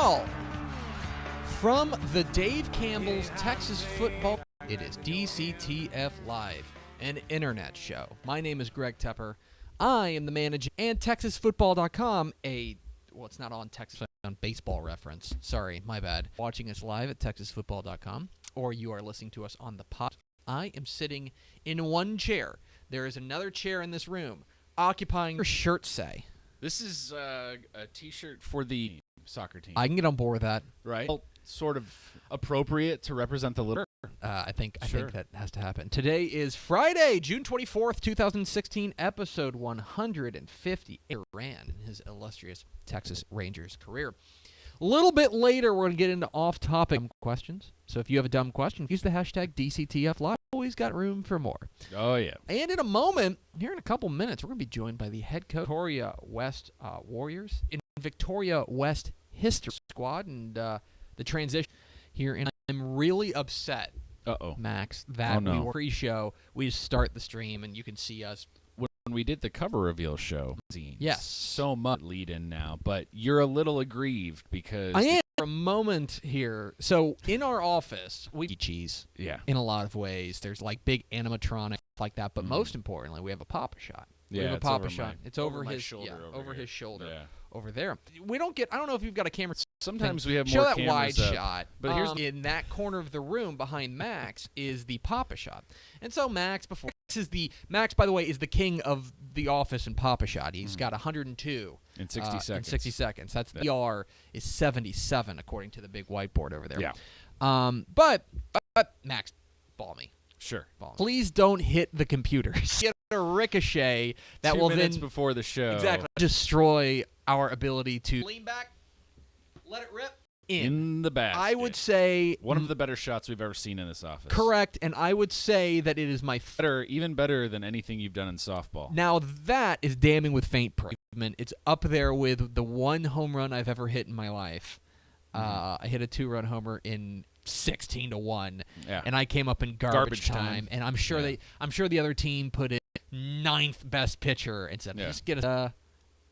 Now, from the Dave Campbell's Texas Football, it is DCTF Live, an internet show. My name is Greg Tepper. I am the manager, and TexasFootball.com, it's not on Texas, on Baseball Reference. Sorry, my bad. Watching us live at TexasFootball.com, or you are listening to us on the pod. I am sitting in one chair. There is another chair in this room, occupying your shirt say. This is a T-shirt for the soccer team. I can get on board with that. Right? Well, sort of appropriate to represent the little. I think that has to happen. Today is Friday, June 24th, 2016, episode 150. Ran in his illustrious Texas Rangers career. A little bit later, we're going to get into off-topic questions. So if you have a dumb question, use the hashtag DCTFLive. Always got room for more. Oh, yeah. And in a moment, here in a couple minutes, we're going to be joined by the head coach of Victoria West Warriors in Victoria West History Squad and the transition here. And I'm really upset, Max, that we were pre-show. We just start the stream, and you can see us. When we did the cover reveal show, yes, so much lead in now, but you're a little aggrieved because I am for a moment here. So in our office, we eat cheese. Yeah. In a lot of ways, there's like big animatronics like that, but most importantly, we have a Papa shot. We have a Papa shot. It's over his shoulder. Over his shoulder. Yeah. Over there. We don't get. I don't know if you've got a camera. Sometimes we have show more that cameras wide up. shot. But here's in that corner of the room behind Max is the Papa shot. And so Max, Max, by the way, is the king of the office and Papa shot. He's got 102 in 60 seconds. In 60 seconds. That's the ER is 77 according to the big whiteboard over there. Yeah. But Max, ball me. Sure. Please don't hit the computers. Get a ricochet that 2 will minutes then before the show exactly destroy our ability to lean back, let it rip in the basket. I would say one of the better shots we've ever seen in this office. Correct, and I would say that it is my even better than anything you've done in softball. Now that is damning with faint praise. It's up there with the one home run I've ever hit in my life. I hit a 2-run homer in 16-1, and I came up in garbage time. And I'm sure the other team put it 9th best pitcher and said, "Just get us."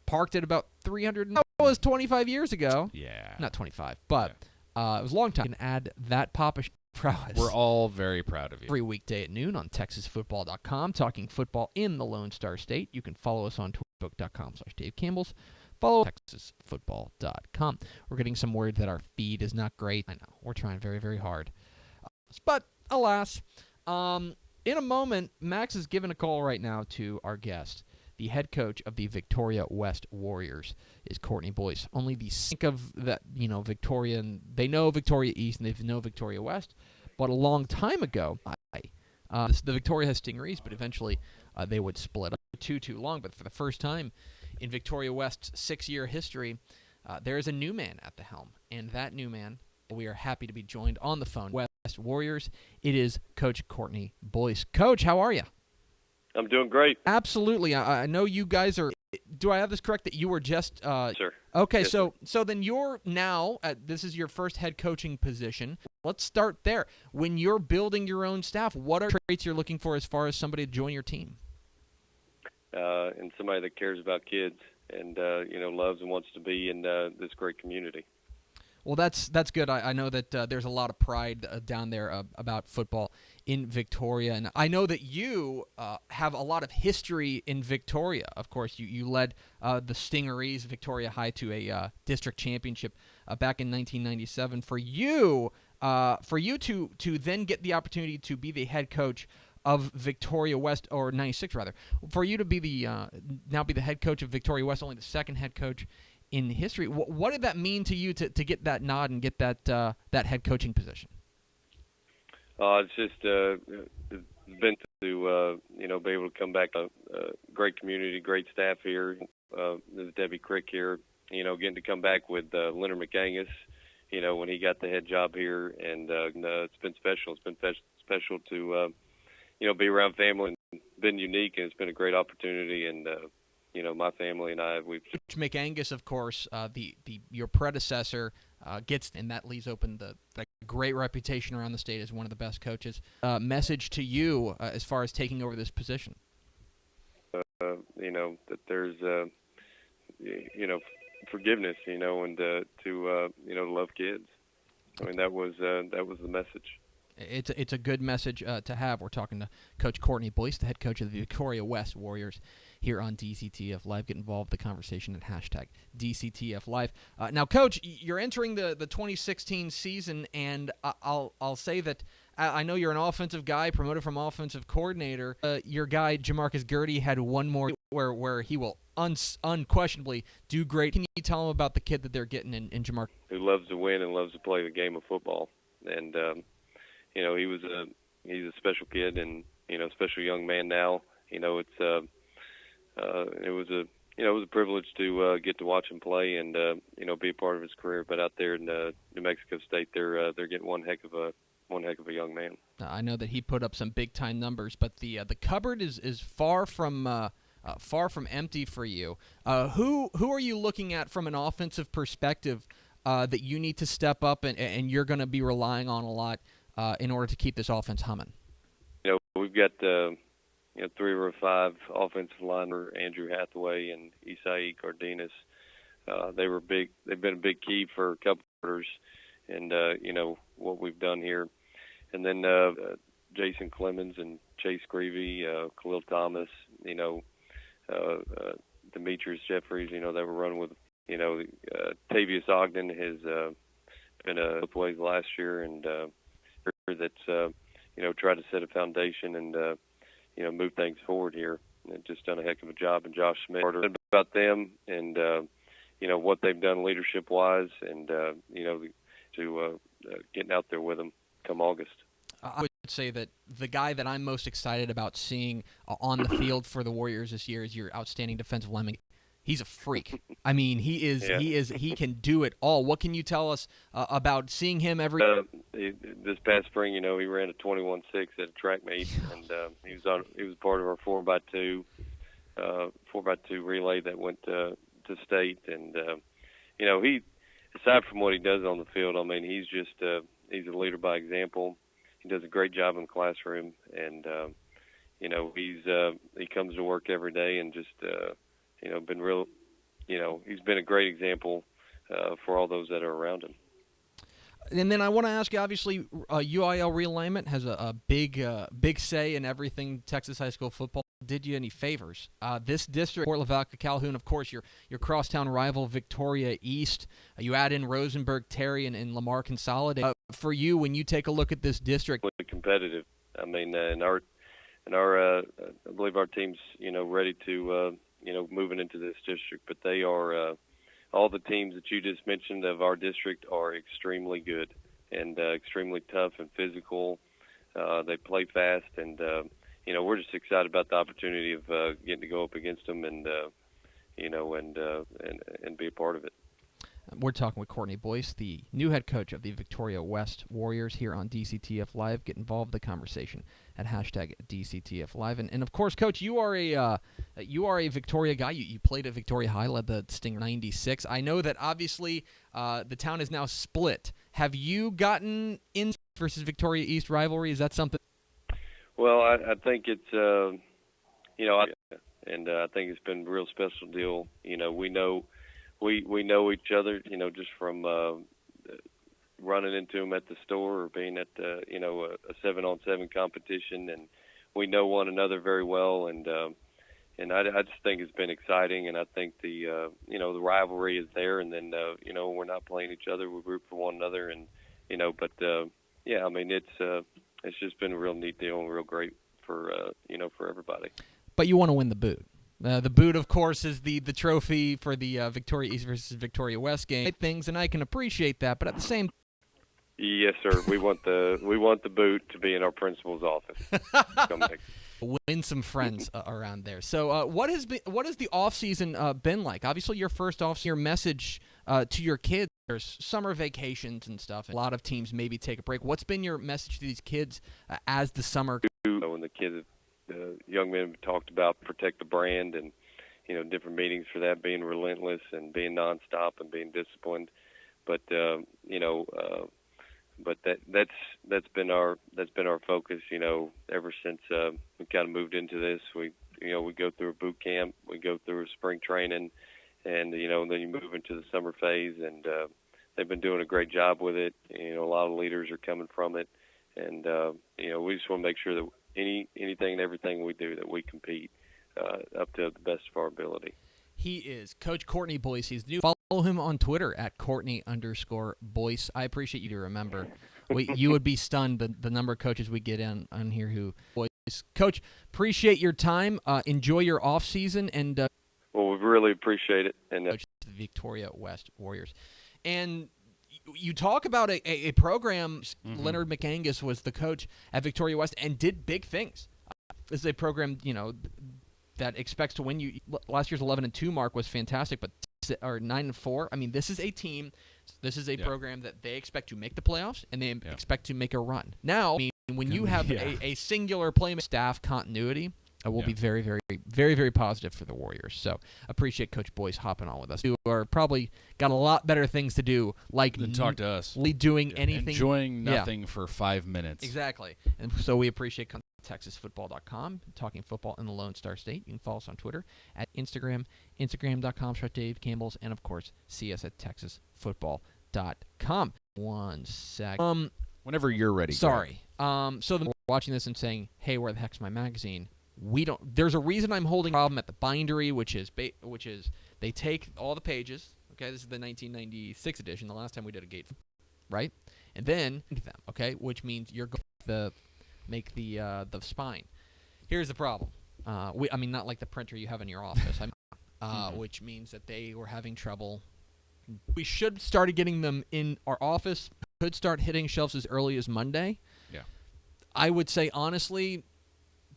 Parked it about 300. That was 25 years ago. Yeah, not 25, but it was a long time. You can add that Papa prowess. We're all very proud of you. Every weekday at noon on TexasFootball.com, talking football in the Lone Star State. You can follow us on Facebook.com/Dave Campbell's. Follow TexasFootball.com. We're getting some word that our feed is not great. I know. We're trying very, very hard. But, alas, in a moment, Max is giving a call right now to our guest. The head coach of the Victoria West Warriors is Courtney Boyce. Only the sync of that, Victoria, and they know Victoria East and they know Victoria West. But a long time ago, the Victoria has Stingrays, but eventually they would split up. Too long, but for the first time in Victoria West's 6-year history, there is a new man at the helm. And that new man, we are happy to be joined on the phone. West Warriors, it is Coach Courtney Boyce. Coach, how are you? I'm doing great. Absolutely. I know you guys are. Do I have this correct that you were just? Sir. Okay, yes, so then you're now. This is your first head coaching position. Let's start there. When you're building your own staff, what are traits you're looking for as far as somebody to join your team? And somebody that cares about kids and loves and wants to be in this great community. Well, that's good. I know that there's a lot of pride down there about football in Victoria, and I know that you have a lot of history in Victoria. Of course, you led the Stingarees, Victoria High, to a district championship back in 1997. For you to then get the opportunity to be the head coach of Victoria West, or 96 rather, for you to be now be the head coach of Victoria West, only the second head coach in history. What did that mean to you to get that nod and get that head coaching position? It's just been to be able to come back to a great community, great staff here. There's Debbie Crick here. Getting to come back with Leonard McAngus. When he got the head job here, and it's been special. It's been special to be around family and been unique, and it's been a great opportunity. And my family and I, we've. McAngus, of course, your predecessor gets, and that leaves open the great reputation around the state as one of the best coaches. Message to you as far as taking over this position. That there's, forgiveness, and to love kids. I mean, that was the message. It's a good message to have. We're talking to Coach Courtney Boyce, the head coach of the Victoria West Warriors, here on DCTF Live. Get involved in the conversation at hashtag DCTF Live. Now, Coach, you're entering the 2016 season, and I'll say that I know you're an offensive guy, promoted from offensive coordinator. Your guy, Jamarcus Gertie, had one more where he will unquestionably do great. Can you tell him about the kid that they're getting in Jamarcus? Who loves to win and loves to play the game of football. And, he's a special kid and, special young man now. It was a privilege to get to watch him play and, be a part of his career. But out there in New Mexico State, they're getting one heck of a young man. I know that he put up some big time numbers, but the cupboard is far from empty for you. Who are you looking at from an offensive perspective that you need to step up and you're going to be relying on a lot in order to keep this offense humming? We've got 3 or 5 offensive linemen, Andrew Hathaway and Isai Cardenas. They've been a big key for a couple quarters, and what we've done here. And then Jason Clemens and Chase Greavy, Khalil Thomas, Demetrius Jeffries, they were running with, Tavius Ogden has been both ways last year, and that's tried to set a foundation and move things forward here. And just done a heck of a job. And Josh Smith, about them and what they've done leadership wise, and to getting out there with them come August. I would say that the guy that I'm most excited about seeing on the field for the Warriors this year is your outstanding defensive lineman. He's a freak. I mean, he can do it all. What can you tell us about seeing him this past spring? He ran a 21.6 at a track meet, and he was part of our 4x2 relay that went to state. And he, aside from what he does on the field, I mean, he's a leader by example. He does a great job in the classroom, and he comes to work every day and just been real. He's been a great example for all those that are around him. And then I want to ask you, obviously, UIL realignment has a big say in everything Texas high school football. Did you any favors? This district, Fort Lavalca, Calhoun, of course, your crosstown rival, Victoria East. You add in Rosenberg, Terry, and Lamar Consolidate. For you, when you take a look at this district, competitive. I mean, I believe our team's ready to moving into this district, but they are all the teams that you just mentioned of our district are extremely good and extremely tough and physical. They play fast, and we're just excited about the opportunity of getting to go up against them and be a part of it. We're talking with Courtney Boyce, the new head coach of the Victoria West Warriors, here on DCTF Live. Get involved in the conversation at hashtag DCTF Live. And of course, Coach, you are a Victoria guy. You played at Victoria High, led the Stinger 96. I know that obviously the town is now split. Have you gotten in versus Victoria East rivalry? Is that something? Well, I think it's I think it's been a real special deal. We know each other, just from running into them at the store or being at a 7-on-7 competition, and we know one another very well. And I just think it's been exciting, and I think the rivalry is there. And then we're not playing each other; we root for one another, and I mean it's just been a real neat deal and real great for everybody. But you want to win the boot. The boot, of course, is the trophy for the Victoria East versus Victoria West game. Things, and I can appreciate that, but at the same. Yes, sir. We want the boot to be in our principal's office. Win some friends around there. So, what has the off season been like? Obviously, your first off your message to your kids. There's summer vacations and stuff. A lot of teams maybe take a break. What's been your message to these kids as the summer? When the kids. The young men talked about protect the brand and, different meetings for that, being relentless and being nonstop and being disciplined. But, but that's been our focus, ever since we kind of moved into this. We go through a boot camp, we go through a spring training, and then you move into the summer phase, and they've been doing a great job with it. A lot of leaders are coming from it, and we just want to make sure that anything and everything we do, that we compete up to the best of our ability. He is Coach Courtney Boyce. He's new. Follow him on Twitter at Courtney_Boyce. I appreciate you to remember. You would be stunned the number of coaches we get on here who Boyce. Coach, appreciate your time. Enjoy your off season, and well, we really appreciate it. And coach the Victoria West Warriors, and you talk about a program. Mm-hmm. Leonard McAngus was the coach at Victoria West and did big things. This is a program that expects to win. Last year's 11-2 mark was fantastic, but 9-4. I mean, this is a team. This is a program that they expect to make the playoffs, and they expect to make a run. Now, when you have a singular play staff continuity, it will be very, very, very, very positive for the Warriors. So appreciate Coach Boyce hopping on with us. You are probably got a lot better things to do, like than talk to us. Doing anything, enjoying nothing for 5 minutes. Exactly, and so we appreciate TexasFootball.com, talking football in the Lone Star State. You can follow us on Twitter at Instagram.com/Dave Campbell's, and of course, see us at TexasFootball.com. 1 sec. Whenever you're ready. Sorry. So we're watching this and saying, "Hey, where the heck's my magazine?" We don't. There's a reason I'm holding a problem at the bindery, which is they take all the pages. Okay, this is the 1996 edition. The last time we did a gate, right? And then them. Okay, which means you're going to make the spine. Here's the problem. Not like the printer you have in your office. Which means that they were having trouble. We should start getting them in our office. Could start hitting shelves as early as Monday. Yeah. I would say honestly,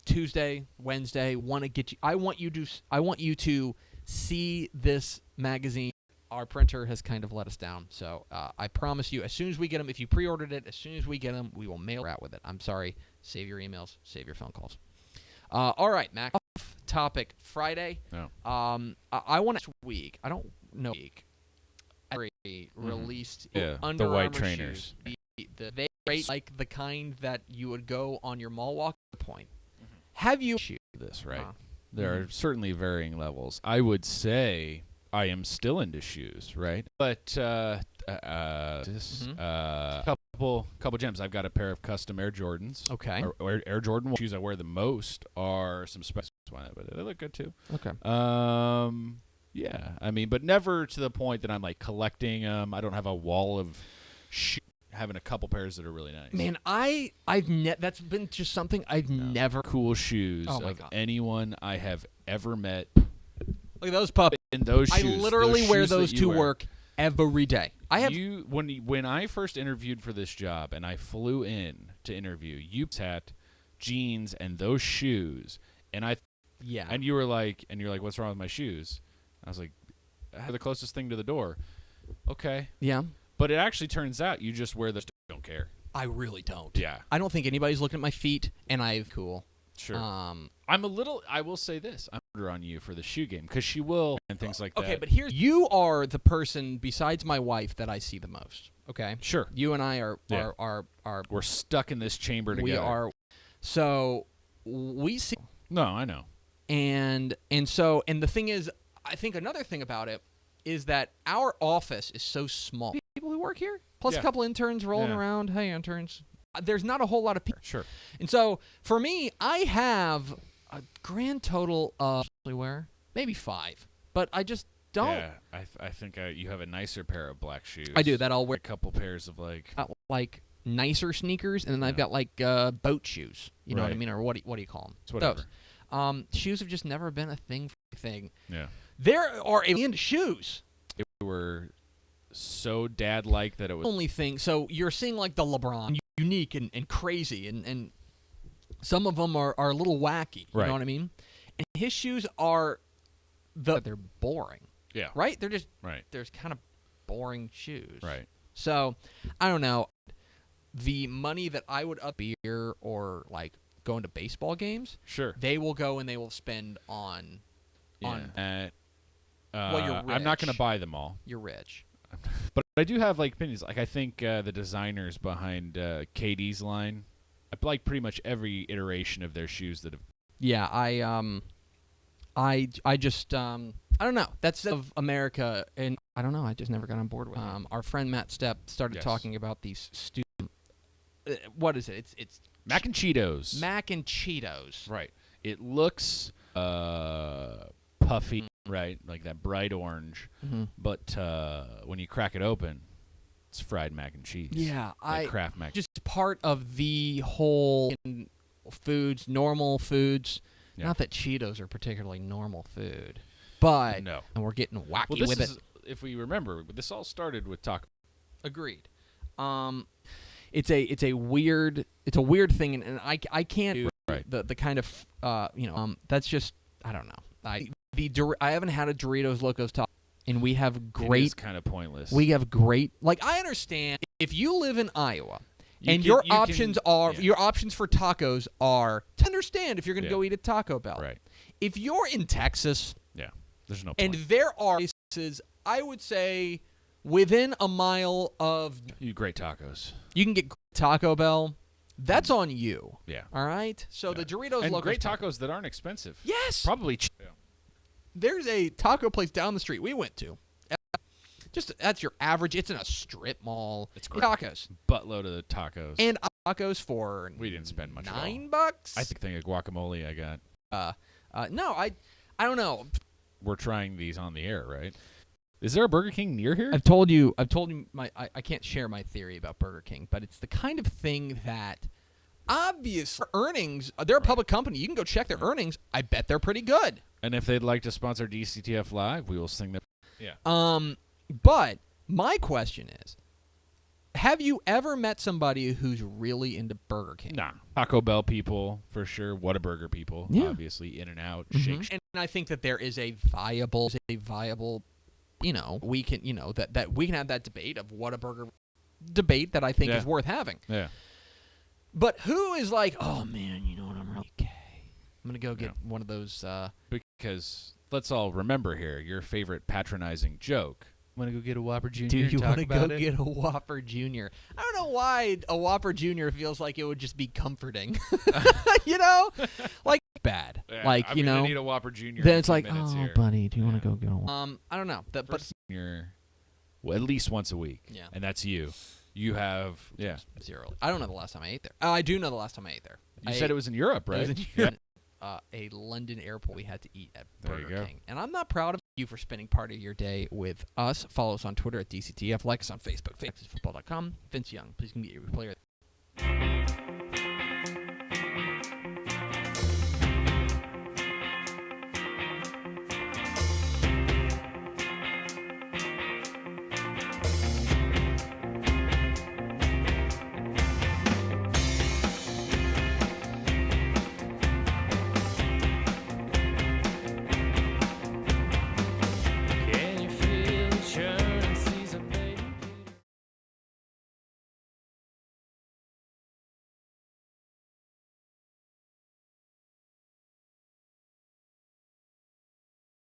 Tuesday, Wednesday. I want you to see this magazine. Our printer has kind of let us down, so I promise you, as soon as we get them, if you pre-ordered it, as soon as we get them, we will mail out with it. I'm sorry. Save your emails. Save your phone calls. All right, Mac. Off topic. Friday. No. I want next week. I don't know. Released Under the white Armour trainers. Shoes. They rate like the kind that you would go on your mall walk point. Have you this right? There are certainly varying levels. I would say I am still into shoes, right? But couple gems. I've got a pair of custom Air Jordans. Okay. Air Jordan shoes I wear the most are some special ones, but they look good too. Okay. Yeah. I mean, but never to the point that I'm like collecting them. I don't have a wall of shoes. Having a couple pairs that are really nice. Man, that's been just something I've never. Cool shoes of anyone I have ever met. Look at those puppies. In those shoes. I literally wear those to wear. work every day. I have when I first interviewed for this job and I flew in to interview, you had jeans and those shoes, and and you were like, what's wrong with my shoes? I was like, they're the closest thing to the door. Okay. Yeah. But it actually turns out you just wear this. Don't care. I really don't. Yeah. I don't think anybody's looking at my feet, and cool. Sure. I'm a little. I will say this. I'm harder on you for the shoe game because she will and things like that. Okay, but you are the person besides my wife that I see the most. Okay. Sure. You and I are we're stuck in this chamber together. We are. So we see. No, I know. And the thing is, I think another thing about it is that our office is so small. People who work here, plus a couple interns rolling around. Hey, interns. There's not a whole lot of people. Sure. And so, for me, I have a grand total of maybe 5. But I just don't. Yeah, I think you have a nicer pair of black shoes. I do. That I'll wear. A couple pairs of like nicer sneakers, and then I've got like boat shoes. You know what I mean? Or what do you call them? It's whatever. Those. Shoes have just never been a thing. Yeah. There are shoes. They were so dad-like that it was only thing. So you're seeing like the LeBron, unique and crazy, and some of them are a little wacky. You know what I mean? And his shoes are they're boring. Yeah. Right? They're just There's kind of boring shoes. Right. So I don't know. The money that I would up beer or like going to baseball games, sure, they will go and they will spend on. Well, you're rich. I'm not going to buy them all. You're rich. But I do have like opinions. Like I think the designers behind KD's line, I like pretty much every iteration of their shoes that have. Yeah, I just I don't know. That's of America, and I don't know. I just never got on board with it. Our friend Matt Stepp started talking about these stupid. What is it? It's mac and Cheetos. Mac and Cheetos. Right. It looks puffy, right, like that bright orange. But when you crack it open, it's fried mac and cheese. Yeah, like Kraft mac. Just part of the whole foods, normal foods. Yeah. Not that Cheetos are particularly normal food, but no. And we're getting wacky well, with it. If we remember, this all started with taco. Agreed. It's a weird thing, and I can't do the kind of that's just I don't know. I haven't had a Doritos Locos Taco, and we have great. It is kind of pointless. We have great. Like I understand if you live in Iowa. Your options for tacos are to understand if you're going to go eat at Taco Bell. Right. If you're in Texas, there's no point. And there are places, I would say, within a mile of great tacos. You can get Taco Bell. That's on you. Yeah. All right. So the Doritos and Locos great tacos that aren't expensive. Yes. Probably cheap. There's a taco place down the street we went to. That's your average. It's in a strip mall. It's great. Tacos. Buttload of the tacos. And tacos for we didn't spend much. $9. I think of guacamole I got. No, I don't know. We're trying these on the air, right? Is there a Burger King near here? I've told you I can't share my theory about Burger King, but it's the kind of thing that obvious earnings. They're a public company. You can go check their earnings. I bet they're pretty good. And if they'd like to sponsor DCTF Live, we will sing them. Yeah. But my question is, have you ever met somebody who's really into Burger King? Nah. Taco Bell people, for sure. Whataburger people, obviously. In-N-Out, Shake. And I think that there is a viable, we can, that we can have that debate of Whataburger debate that I think is worth having. Yeah. But who is like, oh, man, you know what, I'm really gay. I'm going to go get one of those. Because let's all remember here, your favorite patronizing joke. Want to go get a Whopper Jr.? Do you want to go get a Whopper Jr.? I don't know why a Whopper Jr. feels like it would just be comforting. Like bad. Yeah, like, I need a Whopper Jr. Then it's like, here. buddy, do you want to go get a Whopper? I don't know. But Jr. Well, at least once a week. Yeah. And that's you. You have, zero. I don't know the last time I ate there. Oh, I do know the last time I ate there. You said it was in Europe, right? It was in Europe. A London airport we had to eat at Burger King. And I'm not proud of you for spending part of your day with us. Follow us on Twitter at DCTF. Like us on Facebook, FantasyFootball.com. Vince Young, please come get your player.